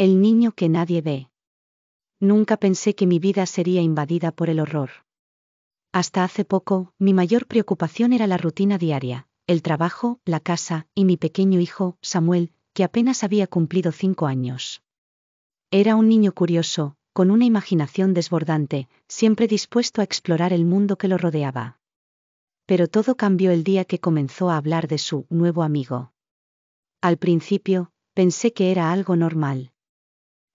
El niño que nadie ve. Nunca pensé que mi vida sería invadida por el horror. Hasta hace poco, mi mayor preocupación era la rutina diaria, el trabajo, la casa, y mi pequeño hijo, Samuel, que apenas había cumplido 5 años. Era un niño curioso, con una imaginación desbordante, siempre dispuesto a explorar el mundo que lo rodeaba. Pero todo cambió el día que comenzó a hablar de su nuevo amigo. Al principio, pensé que era algo normal.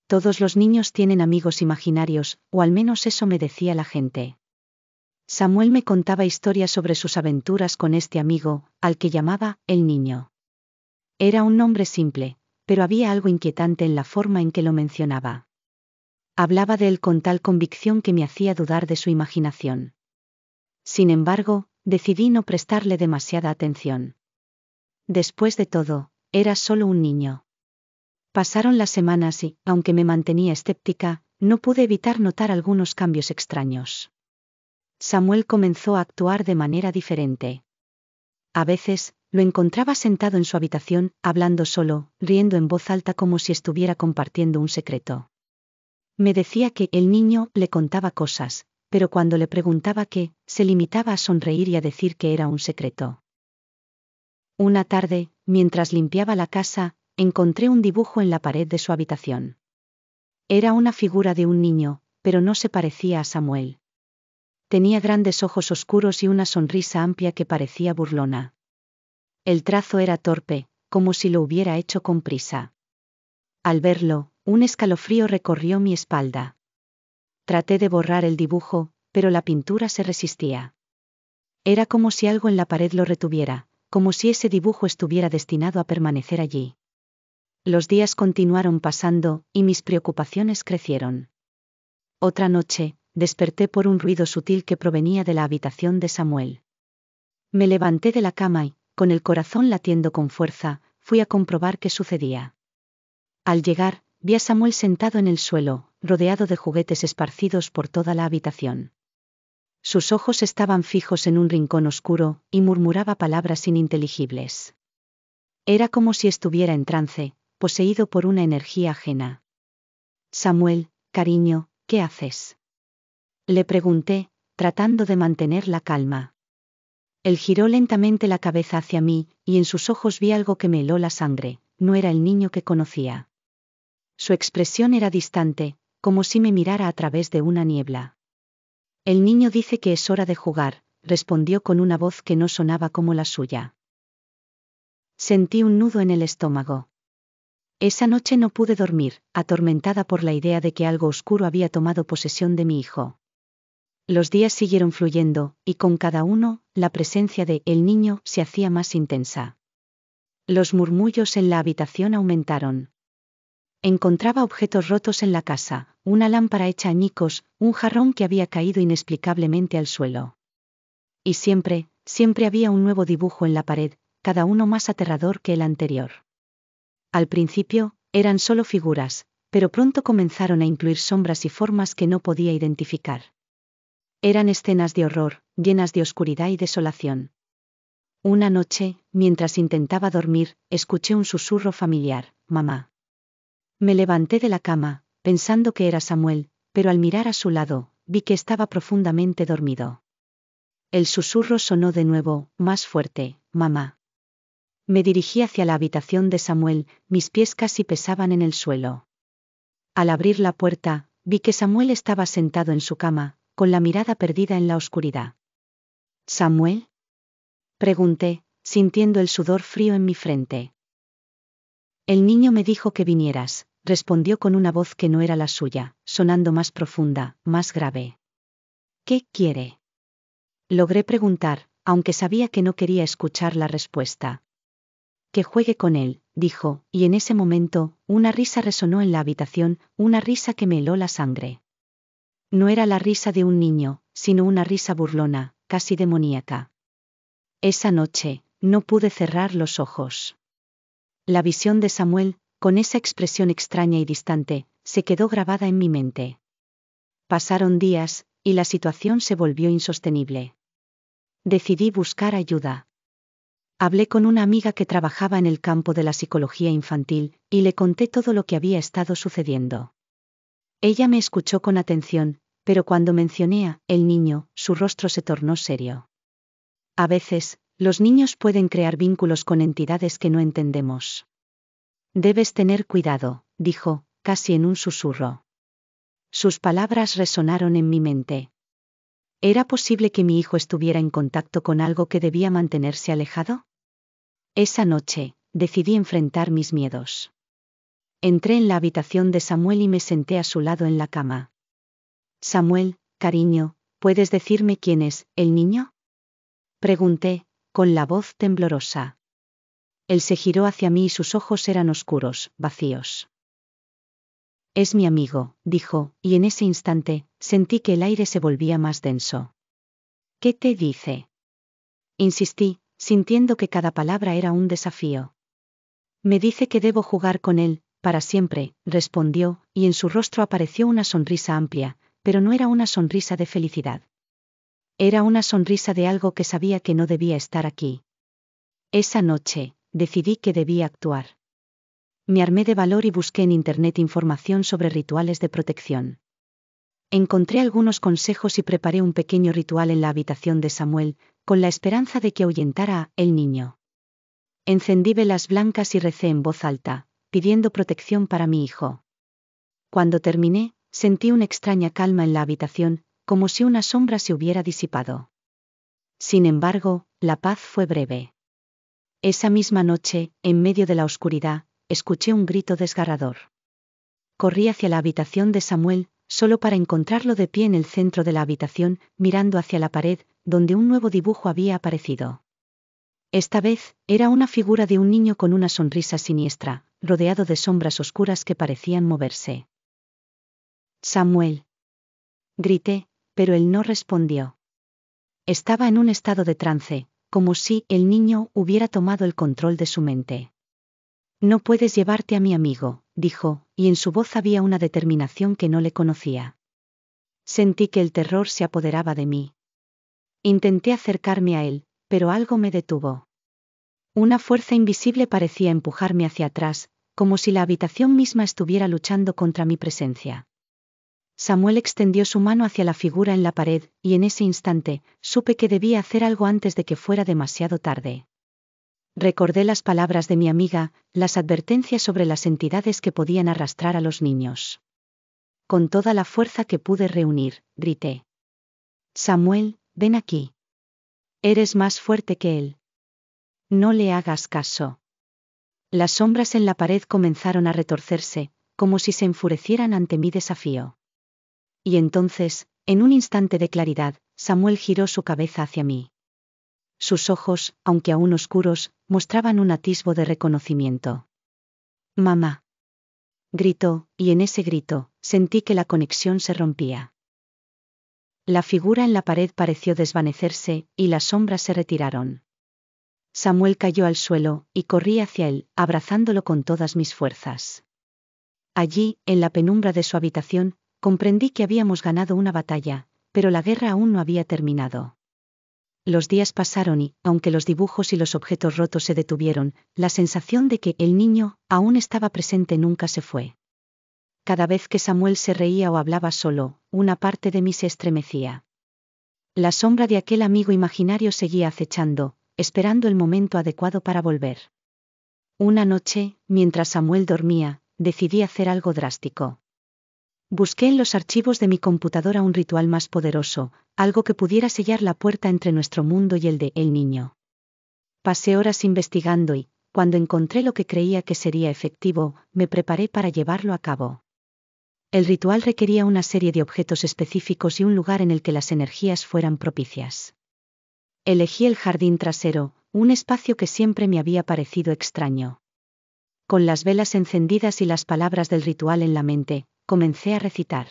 Todos los niños tienen amigos imaginarios, o al menos eso me decía la gente. Samuel me contaba historias sobre sus aventuras con este amigo, al que llamaba el niño. Era un nombre simple, pero había algo inquietante en la forma en que lo mencionaba. Hablaba de él con tal convicción que me hacía dudar de su imaginación. Sin embargo, decidí no prestarle demasiada atención. Después de todo, era solo un niño. Pasaron las semanas y, aunque me mantenía escéptica, no pude evitar notar algunos cambios extraños. Samuel comenzó a actuar de manera diferente. A veces, lo encontraba sentado en su habitación, hablando solo, riendo en voz alta como si estuviera compartiendo un secreto. Me decía que el niño le contaba cosas, pero cuando le preguntaba qué, se limitaba a sonreír y a decir que era un secreto. Una tarde, mientras limpiaba la casa, encontré un dibujo en la pared de su habitación. Era una figura de un niño, pero no se parecía a Samuel. Tenía grandes ojos oscuros y una sonrisa amplia que parecía burlona. El trazo era torpe, como si lo hubiera hecho con prisa. Al verlo, un escalofrío recorrió mi espalda. Traté de borrar el dibujo, pero la pintura se resistía. Era como si algo en la pared lo retuviera, como si ese dibujo estuviera destinado a permanecer allí. Los días continuaron pasando, y mis preocupaciones crecieron. Otra noche, desperté por un ruido sutil que provenía de la habitación de Samuel. Me levanté de la cama y, con el corazón latiendo con fuerza, fui a comprobar qué sucedía. Al llegar, vi a Samuel sentado en el suelo, rodeado de juguetes esparcidos por toda la habitación. Sus ojos estaban fijos en un rincón oscuro, y murmuraba palabras ininteligibles. Era como si estuviera en trance, poseído por una energía ajena. Samuel, cariño, ¿qué haces? Le pregunté, tratando de mantener la calma. Él giró lentamente la cabeza hacia mí, y en sus ojos vi algo que me heló la sangre. No era el niño que conocía. Su expresión era distante, como si me mirara a través de una niebla. El niño dice que es hora de jugar, respondió con una voz que no sonaba como la suya. Sentí un nudo en el estómago. Esa noche no pude dormir, atormentada por la idea de que algo oscuro había tomado posesión de mi hijo. Los días siguieron fluyendo, y con cada uno, la presencia de el niño se hacía más intensa. Los murmullos en la habitación aumentaron. Encontraba objetos rotos en la casa, una lámpara hecha añicos, un jarrón que había caído inexplicablemente al suelo. Y siempre había un nuevo dibujo en la pared, cada uno más aterrador que el anterior. Al principio, eran solo figuras, pero pronto comenzaron a incluir sombras y formas que no podía identificar. Eran escenas de horror, llenas de oscuridad y desolación. Una noche, mientras intentaba dormir, escuché un susurro familiar, mamá. Me levanté de la cama, pensando que era Samuel, pero al mirar a su lado, vi que estaba profundamente dormido. El susurro sonó de nuevo, más fuerte, mamá. Me dirigí hacia la habitación de Samuel, mis pies casi pesaban en el suelo. Al abrir la puerta, vi que Samuel estaba sentado en su cama, con la mirada perdida en la oscuridad. ¿Samuel? Pregunté, sintiendo el sudor frío en mi frente. El niño me dijo que vinieras, respondió con una voz que no era la suya, sonando más profunda, más grave. ¿Qué quiere? Logré preguntar, aunque sabía que no quería escuchar la respuesta. Que juegue con él, dijo, y en ese momento, una risa resonó en la habitación, una risa que me heló la sangre. No era la risa de un niño, sino una risa burlona, casi demoníaca. Esa noche, no pude cerrar los ojos. La visión de Samuel, con esa expresión extraña y distante, se quedó grabada en mi mente. Pasaron días, y la situación se volvió insostenible. Decidí buscar ayuda. Hablé con una amiga que trabajaba en el campo de la psicología infantil, y le conté todo lo que había estado sucediendo. Ella me escuchó con atención, pero cuando mencioné a el niño, su rostro se tornó serio. A veces, los niños pueden crear vínculos con entidades que no entendemos. Debes tener cuidado, dijo, casi en un susurro. Sus palabras resonaron en mi mente. ¿Era posible que mi hijo estuviera en contacto con algo que debía mantenerse alejado? Esa noche, decidí enfrentar mis miedos. Entré en la habitación de Samuel y me senté a su lado en la cama. Samuel, cariño, ¿puedes decirme quién es el niño? Pregunté, con la voz temblorosa. Él se giró hacia mí y sus ojos eran oscuros, vacíos. Es mi amigo, dijo, y en ese instante, sentí que el aire se volvía más denso. ¿Qué te dice? Insistí, sintiendo que cada palabra era un desafío. Me dice que debo jugar con él, para siempre, respondió, y en su rostro apareció una sonrisa amplia, pero no era una sonrisa de felicidad. Era una sonrisa de algo que sabía que no debía estar aquí. Esa noche, decidí que debía actuar. Me armé de valor y busqué en internet información sobre rituales de protección. Encontré algunos consejos y preparé un pequeño ritual en la habitación de Samuel, con la esperanza de que ahuyentara a el niño. Encendí velas blancas y recé en voz alta, pidiendo protección para mi hijo. Cuando terminé, sentí una extraña calma en la habitación, como si una sombra se hubiera disipado. Sin embargo, la paz fue breve. Esa misma noche, en medio de la oscuridad, escuché un grito desgarrador. Corrí hacia la habitación de Samuel, solo para encontrarlo de pie en el centro de la habitación, mirando hacia la pared, donde un nuevo dibujo había aparecido. Esta vez, era una figura de un niño con una sonrisa siniestra, rodeado de sombras oscuras que parecían moverse. Samuel. Grité, pero él no respondió. Estaba en un estado de trance, como si el niño hubiera tomado el control de su mente. No puedes llevarte a mi amigo, dijo, y en su voz había una determinación que no le conocía. Sentí que el terror se apoderaba de mí. Intenté acercarme a él, pero algo me detuvo. Una fuerza invisible parecía empujarme hacia atrás, como si la habitación misma estuviera luchando contra mi presencia. Samuel extendió su mano hacia la figura en la pared, y en ese instante, supe que debía hacer algo antes de que fuera demasiado tarde. Recordé las palabras de mi amiga, las advertencias sobre las entidades que podían arrastrar a los niños. Con toda la fuerza que pude reunir, grité. Samuel, ven aquí. Eres más fuerte que él. No le hagas caso. Las sombras en la pared comenzaron a retorcerse, como si se enfurecieran ante mi desafío. Y entonces, en un instante de claridad, Samuel giró su cabeza hacia mí. Sus ojos, aunque aún oscuros, mostraban un atisbo de reconocimiento. Mamá. Gritó, y en ese grito, sentí que la conexión se rompía. La figura en la pared pareció desvanecerse, y las sombras se retiraron. Samuel cayó al suelo, y corrí hacia él, abrazándolo con todas mis fuerzas. Allí, en la penumbra de su habitación, comprendí que habíamos ganado una batalla, pero la guerra aún no había terminado. Los días pasaron y, aunque los dibujos y los objetos rotos se detuvieron, la sensación de que el niño aún estaba presente nunca se fue. Cada vez que Samuel se reía o hablaba solo, una parte de mí se estremecía. La sombra de aquel amigo imaginario seguía acechando, esperando el momento adecuado para volver. Una noche, mientras Samuel dormía, decidí hacer algo drástico. Busqué en los archivos de mi computadora un ritual más poderoso, algo que pudiera sellar la puerta entre nuestro mundo y el de el niño. Pasé horas investigando y, cuando encontré lo que creía que sería efectivo, me preparé para llevarlo a cabo. El ritual requería una serie de objetos específicos y un lugar en el que las energías fueran propicias. Elegí el jardín trasero, un espacio que siempre me había parecido extraño. Con las velas encendidas y las palabras del ritual en la mente, comencé a recitar.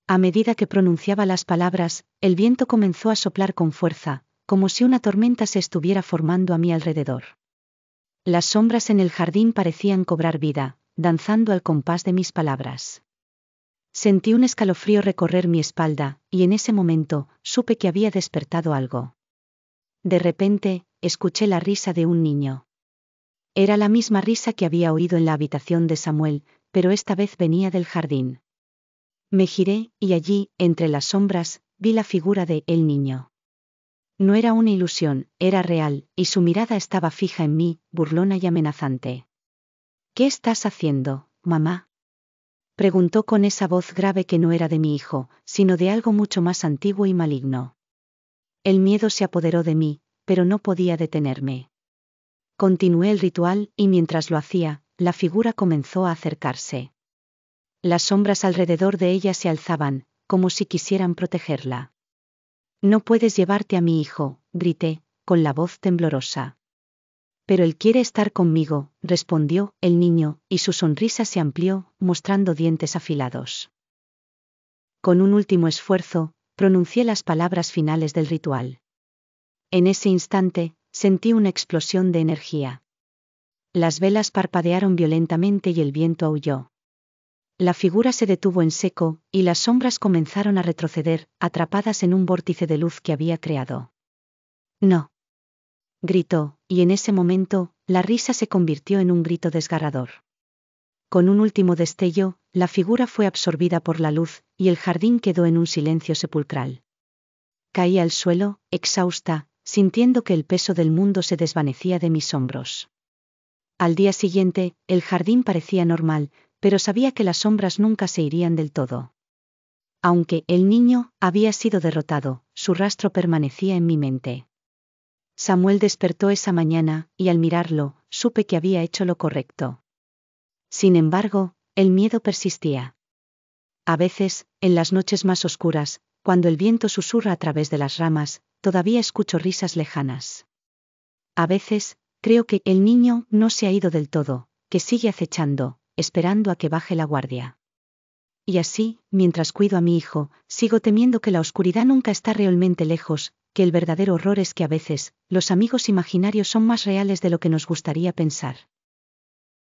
A medida que pronunciaba las palabras, el viento comenzó a soplar con fuerza, como si una tormenta se estuviera formando a mi alrededor. Las sombras en el jardín parecían cobrar vida, danzando al compás de mis palabras. Sentí un escalofrío recorrer mi espalda, y en ese momento, supe que había despertado algo. De repente, escuché la risa de un niño. Era la misma risa que había oído en la habitación de Samuel, pero esta vez venía del jardín. Me giré, y allí, entre las sombras, vi la figura de el niño. No era una ilusión, era real, y su mirada estaba fija en mí, burlona y amenazante. ¿Qué estás haciendo, mamá? Preguntó con esa voz grave que no era de mi hijo, sino de algo mucho más antiguo y maligno. El miedo se apoderó de mí, pero no podía detenerme. Continué el ritual, y mientras lo hacía, la figura comenzó a acercarse. Las sombras alrededor de ella se alzaban, como si quisieran protegerla. No puedes llevarte a mi hijo, grité, con la voz temblorosa. Pero él quiere estar conmigo, respondió el niño, y su sonrisa se amplió, mostrando dientes afilados. Con un último esfuerzo, pronuncié las palabras finales del ritual. En ese instante, sentí una explosión de energía. Las velas parpadearon violentamente y el viento aulló. La figura se detuvo en seco, y las sombras comenzaron a retroceder, atrapadas en un vórtice de luz que había creado. «No», gritó, y en ese momento, la risa se convirtió en un grito desgarrador. Con un último destello, la figura fue absorbida por la luz, y el jardín quedó en un silencio sepulcral. Caí al suelo, exhausta, sintiendo que el peso del mundo se desvanecía de mis hombros. Al día siguiente, el jardín parecía normal, pero sabía que las sombras nunca se irían del todo. Aunque el niño había sido derrotado, su rastro permanecía en mi mente. Samuel despertó esa mañana, y al mirarlo, supe que había hecho lo correcto. Sin embargo, el miedo persistía. A veces, en las noches más oscuras, cuando el viento susurra a través de las ramas, todavía escucho risas lejanas. A veces, creo que el niño no se ha ido del todo, que sigue acechando, esperando a que baje la guardia. Y así, mientras cuido a mi hijo, sigo temiendo que la oscuridad nunca está realmente lejos, que el verdadero horror es que a veces, los amigos imaginarios son más reales de lo que nos gustaría pensar.